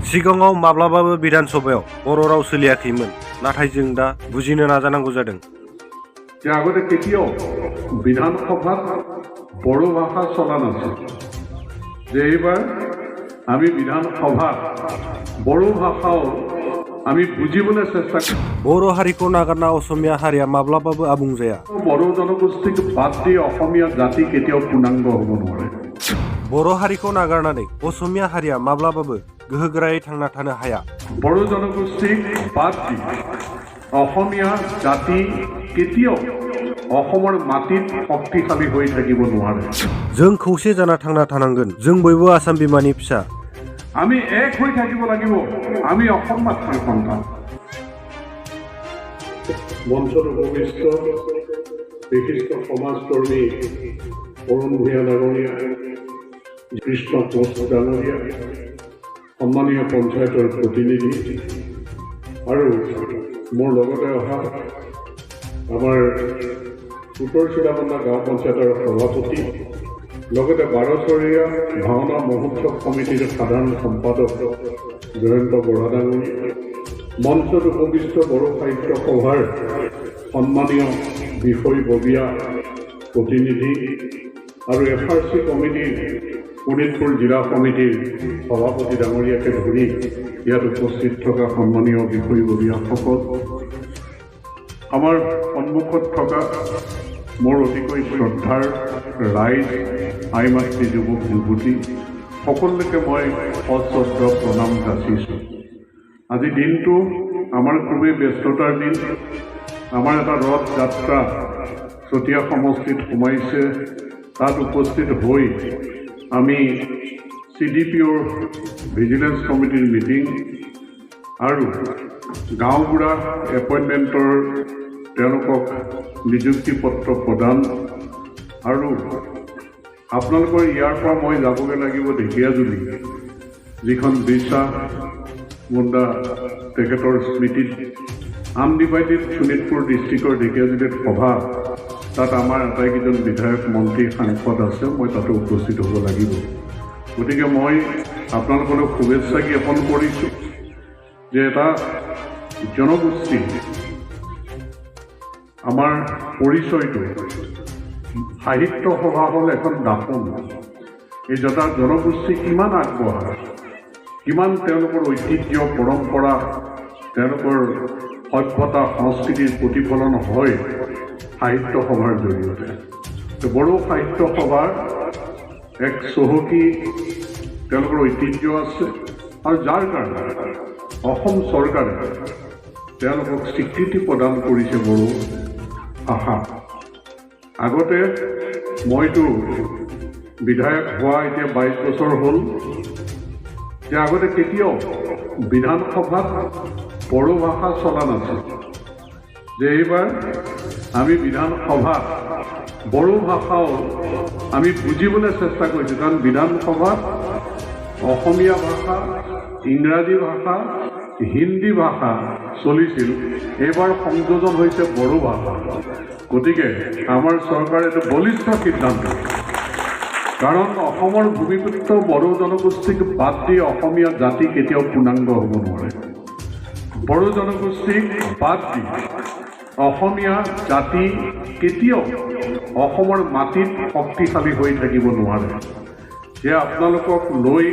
सिगाङाव माब्लाबाबो बिधान सभायाव बर' राव सोलियाखैमोन, नाथाय जों दा बुजिनो नाजानांगौ जादों। যে আগতে কেতিয়াও বিধানসভাত বড়ো ভাষা চলা নাছিল, যে এইবাৰ আমি বিধানসভাত বড়ো ভাষাও আমি বুজিবলৈ চেষ্টা কৰিম। बर' हारिखौ नागारना असमिया हारिया माब्लाबाबो आबुं जाया। বড়ো জনগোষ্ঠীক বাদ দি অসমীয়া জাতি কেতিয়াও পূৰ্ণাংগ হ'ব নোৱাৰে। बर' हारिखौ नागारनानै असमिया हारिया माब्लाबाबो गोहोगोरायै थांना थानो हाया। বড়ো জনগোষ্ঠীক বাদ দি অসমীয়া জাতি কেতিয়াও অসমৰ মাটিত শক্তিশালী হৈ থাকিব নোৱাৰে। जों खौसे जाना थांना थानांगोन। जों बयबो आसाम बिमानि फिसा। আমি এক হৈ থাকিব লাগিব। আমি অসম মাতৃৰ সন্তান। মঞ্চত উপবিষ্ট বিশিষ্ট সমাজকৰ্মী অৰুণ ভূঞা ডাঙৰীয়া, কৃষ্ণ কোচ ডাঙৰীয়া, সন্মানীয় পঞ্চায়তৰ প্ৰতিনিধি আৰু মোৰ লগতে অহা আমাৰ উত্তৰ চিৰাবন্দা গাঁও পঞ্চায়তৰ সভাপতি, লগতে বাৰচৰীয়া ভাওনা মহোৎসৱ সমিতিৰ সাধাৰণ সম্পাদক জয়ন্ত বৰা ডাঙৰীয়া, মঞ্চত উপবিষ্ট বড়ো সাহিত্য সভাৰ সন্মানীয় বিষয়ববীয়া প্ৰতিনিধি আৰু FRC কমিটিৰ শোণিতপুৰ জিলা সমিতিৰ সভাপতি ডাঙৰীয়াকে ধৰি ইয়াত উপস্থিত থকা সন্মানীয় বিষয়ববীয়াসকল, আমাৰ সন্মুখত থকা মোৰ অতিকৈ শ্ৰদ্ধাৰ ৰাইজ, আই মাতৃ যুৱক যুৱতী সকলোকে মই সশ্ৰদ্ধ প্ৰণাম যাচিছোঁ। আজি দিনটো আমাৰ খুবেই ব্যস্ততাৰ দিন। আমাৰ এটা ৰথ যাত্ৰা চতিয়া সমষ্টিত সোমাইছে। তাত উপস্থিত হৈ আমি CDPOৰ ভিজিলেন্স কমিটিৰ মিটিং আৰু গাঁওবুঢ়া এপইণ্টমেণ্টৰ তেওঁলোকক নিযুক্তি পত্ৰ প্ৰদান আৰু আপোনালোকৰ ইয়াৰ পৰা মই যাবগৈ লাগিব ঢেকীয়াজুলি, যিখন বিৰছা মুণ্ডা তেখেতৰ স্মৃতিত আনডিভাইডেড শোণিতপুৰ ডিষ্ট্ৰিক্টৰ ঢেকীয়াজুলিত সভা। তাত আমাৰ আটাইকেইজন বিধায়ক, মন্ত্ৰী, সাংসদ আছে। মই তাতে উপস্থিত হ'ব লাগিব। গতিকে মই আপোনালোকলৈ শুভেচ্ছা জ্ঞাপন কৰিছোঁ যে এটা জনগোষ্ঠী আমাৰ পৰিচয়টো, সাহিত্য সভা হ'ল এখন দাপোন। এই জনগোষ্ঠী কিমান আগবঢ়া, কিমান তেওঁলোকৰ ঐতিহ্য, পৰম্পৰা, তেওঁলোকৰ সভ্যতা, সংস্কৃতিৰ প্ৰতিফলন হয় সাহিত্য সভাৰ জৰিয়তে। বড়ো সাহিত্য সভাৰ এক চহকী তেওঁলোকৰ ঐতিহ্য আছে আৰু যাৰ কাৰণে অসম চৰকাৰে তেওঁলোকক স্বীকৃতি প্ৰদান কৰিছে বড়ো ভাষা। আগতে মইতো বিধায়ক হোৱা এতিয়া 22 বছৰ হ'ল, যে আগতে কেতিয়াও বিধানসভাত বড়ো ভাষা চলা নাছিল, যে এইবাৰ আমি বিধানসভাত বড়ো ভাষাও আমি বুজিবলৈ চেষ্টা কৰিছোঁ। কাৰণ বিধানসভাত অসমীয়া ভাষা, ইংৰাজী ভাষা, হিন্দী ভাষা চলিছিল। এইবাৰ সংযোজন হৈছে বড়ো ভাষা। গতিকে আমাৰ চৰকাৰে এইটো বলিষ্ঠ সিদ্ধান্ত, কাৰণ অসমৰ ভূমিপুত্ৰ বড়ো জনগোষ্ঠীক বাদ দি অসমীয়া জাতি কেতিয়াও পূৰ্ণাংগ হ'ব নোৱাৰে। বড়ো জনগোষ্ঠীক বাদ দি অসমীয়া জাতি কেতিয়াও অসমৰ মাটিত শক্তিশালী হৈ থাকিব নোৱাৰে। যে আপোনালোকক লৈ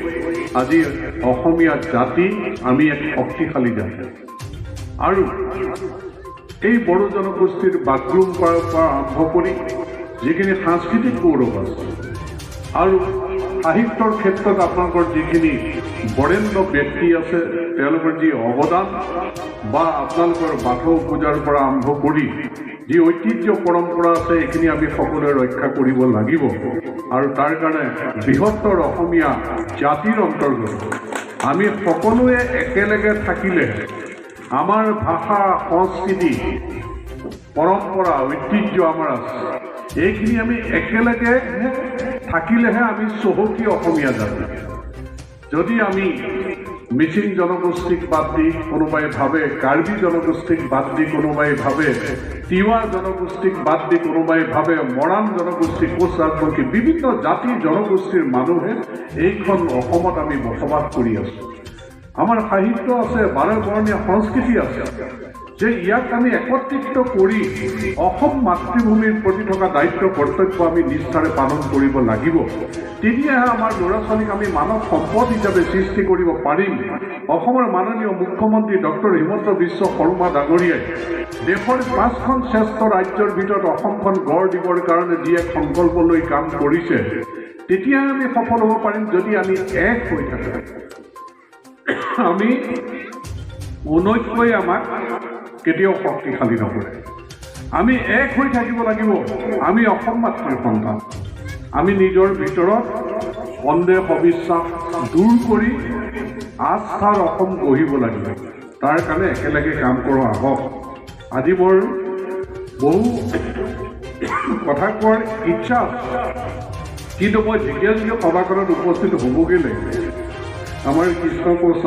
আজি অসমীয়া জাতি, আমি এক শক্তিশালী জাতি। আৰু এই বড়ো জনগোষ্ঠীৰ বাগৰুম পৰা আৰম্ভ কৰি যিখিনি সাংস্কৃতিক গৌৰৱ আছে আৰু সাহিত্যৰ ক্ষেত্ৰত আপোনালোকৰ যিখিনি বৰেণ্য ব্যক্তি আছে, তেওঁলোকৰ যি অৱদান বা আপোনালোকৰ বাথৌ পূজাৰ পৰা আৰম্ভ কৰি যি ঐতিহ্য পৰম্পৰা আছে, এইখিনি আমি সকলোৱে ৰক্ষা কৰিব লাগিব। আৰু তাৰ কাৰণে বৃহত্তৰ অসমীয়া জাতিৰ অন্তৰ্গত আমি সকলোৱে একেলগে থাকিলে আমাৰ ভাষা, সংস্কৃতি, পৰম্পৰা, ঐতিহ্য আমাৰ আছে, এইখিনি আমি একেলগে থাকিলেহে আমি চহকী অসমীয়া জাতি। যদি আমি মিচিং জনগোষ্ঠীক বাদ দি কোনোবাই ভাবে, কাৰ্বি জনগোষ্ঠীক বাদ দি কোনোবাই ভাবে, তিৱা জনগোষ্ঠীক বাদ দি কোনোবাই ভাবে, মৰাণ জনগোষ্ঠী, কোচ ৰাজবংশী, বিভিন্ন জাতি জনগোষ্ঠীৰ মানুহে এইখন অসমত আমি বসবাস কৰি আছোঁ। আমাৰ সাহিত্য আছে, বাৰেবৰণীয়া সংস্কৃতি আছে, যে ইয়াক আমি একত্ৰিত কৰি অসম মাতৃভূমিৰ প্ৰতি থকা দায়িত্ব কৰ্তব্য আমি নিষ্ঠাৰে পালন কৰিব লাগিব। তেতিয়াহে আমাৰ ল'ৰা ছোৱালীক আমি মানৱ সম্পদ হিচাপে সৃষ্টি কৰিব পাৰিম। অসমৰ মাননীয় মুখ্যমন্ত্ৰী ডক্টৰ হিমন্ত বিশ্ব শৰ্মা ডাঙৰীয়াই দেশৰ 5খন শ্ৰেষ্ঠ ৰাজ্যৰ ভিতৰত অসমখন গঢ় দিবৰ কাৰণে যি এক সংকল্প লৈ কাম কৰিছে, তেতিয়াহে আমি সফল হ'ব পাৰিম যদি আমি এক হৈ থাকোঁ। আমি অনৈক্যই আমাক কেতিয়াও শক্তিশালী নকৰে। আমি এক হৈ থাকিব লাগিব। আমি অসম মাতৃৰ সন্তান। আমি নিজৰ ভিতৰত সন্দেহ অবিশ্বাস দূৰ কৰি আস্থাৰ অসম গঢ়িব লাগিব। তাৰ কাৰণে একেলগে কাম কৰোঁ আহক। আজি মোৰ বহু কথা কোৱাৰ ইচ্ছা আছে, কিন্তু মই যেতিয়া সভাখনত উপস্থিত হ'বগৈ লাগিব, আমাৰ কৃষ্ণ কোচ